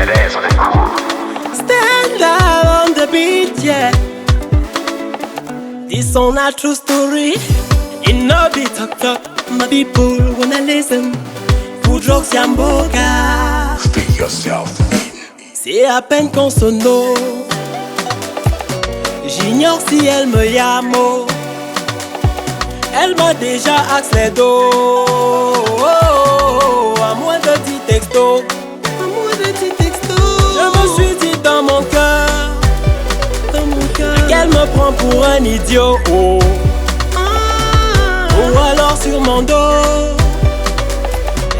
Mercedes on the cool. Stand out on the beat, yeah. This song a true story. It no be talk. My people wanna listen. Good jokes yamboka. Stick yourself in. C'est à peine qu'on se nomme. J'ignore si elle me yamo. Elle m'a déjà axé les dos. À moins de 10 textos. Je me suis dit dans mon cœur qu'elle me prend pour un idiot. Ou alors sur mon dos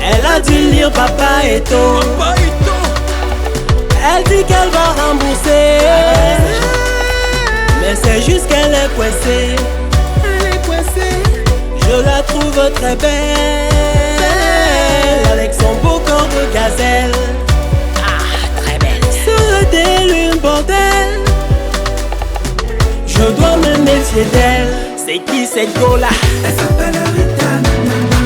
elle a dû lire Papa Eto. Elle dit qu'elle va rembourser, mais c'est juste qu'elle est coincée. Je la trouve très belle, avec son beau corps de gazelle. Très belle. Serait-elle une bordelle? Je dois me méfier d'elle. C'est qui cette go-là? Elle s'appelle Rita Nanana.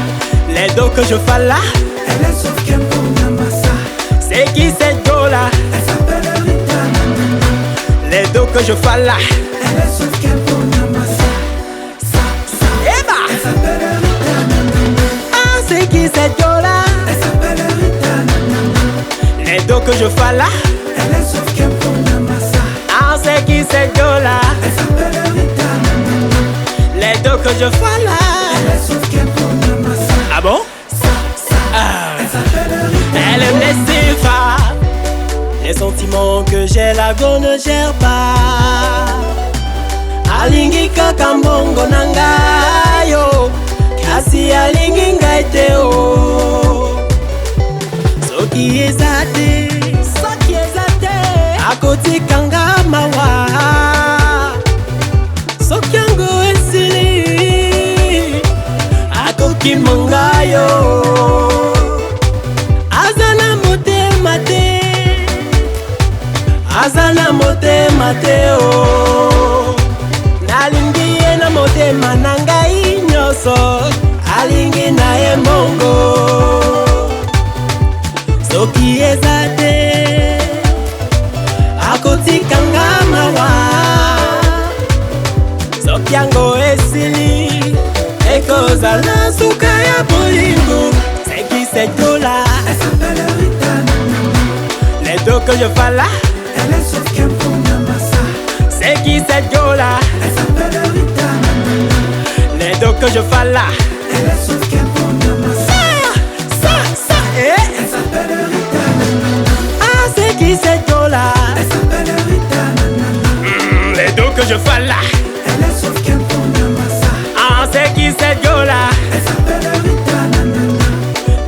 Les dos que je fais là. Elle est sauf qu'un pour Namasa. C'est qui cette go-là? Elle s'appelle Rita Nanana. Les dos que je fais là. Elle est sauf qu'un pour Namasa. Eba! Elle s'appelle Rita Nanana. Ah, c'est qui cette go-là? Elle s'appelle Rita Nanana. Les dos que je fais là. Elle est sauf qu'un pour Namasa. Ah, c'est qui cette go-là? Elle s'appelle Rita Nanana. Les dos que je fais là. Elle est sauf qu'un pour Namasa. Ah bon? Elle s'appelle Rita. Elle aime les sylphates. Les sentiments que j'ai, la go ne gère pas. Alingi kakambongo nangayo. Kasi alingi ngaiteo. Soki ezate. Akoti kanga mawa. Soki yango esili. Akoki mangayo. Azana motema te. Azana motema te o. Nalingi ye na motema nangai nyoso. Alingi na ye mongo. Soki ezate. Akoti kanga mawa. Soki yango esili. Ekozala suka ya bolingo. C'est qui cette go-là? Elle s'appelle Rita Nanana. Les dos que je fais là. Elle est sauf qu'un pour Namasa. C'est qui cette go-là? Elle s'appelle Rita Nanana. Les dos que je fais là. Elle est sauf qu'un pour Namasa. Elle s'appelle Rita Nanana. Ah, c'est qui cette go-là? Elle s'appelle Rita Nanana. Les dos que je fais là. Elle est sauf qu'un pour Namasa. Ah, c'est qui cette go-là? Elle s'appelle Rita Nanana.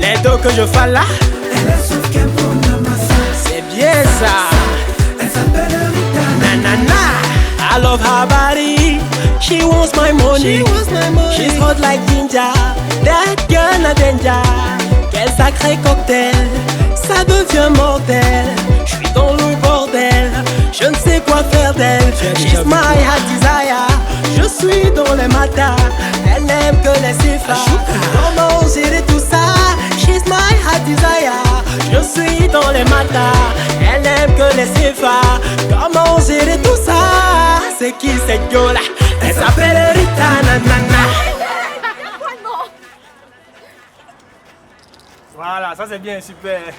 Les dos que je fais là. Elle est sauf qu'un pour Namasa. C'est bien ça. Elle s'appelle Rita Nanana. I love her body. She wants my money. She's hot like ginger. That girl na danger. Quel sacré cocktail. Ça devient mortel. Je suis dans le bordel. Je ne sais quoi faire d'elle. She's my heart desire. Je suis dans les matins. Elle n'aime que les cifras. Comment gérer tout ça? She's my heart desire. Je suis dans les matins. Elle n'aime que les cifras. Comment gérer tout ça? C'est qui cette gueule-là? Elle s'appelle Rita Nanana. Voilà, ça c'est bien, super.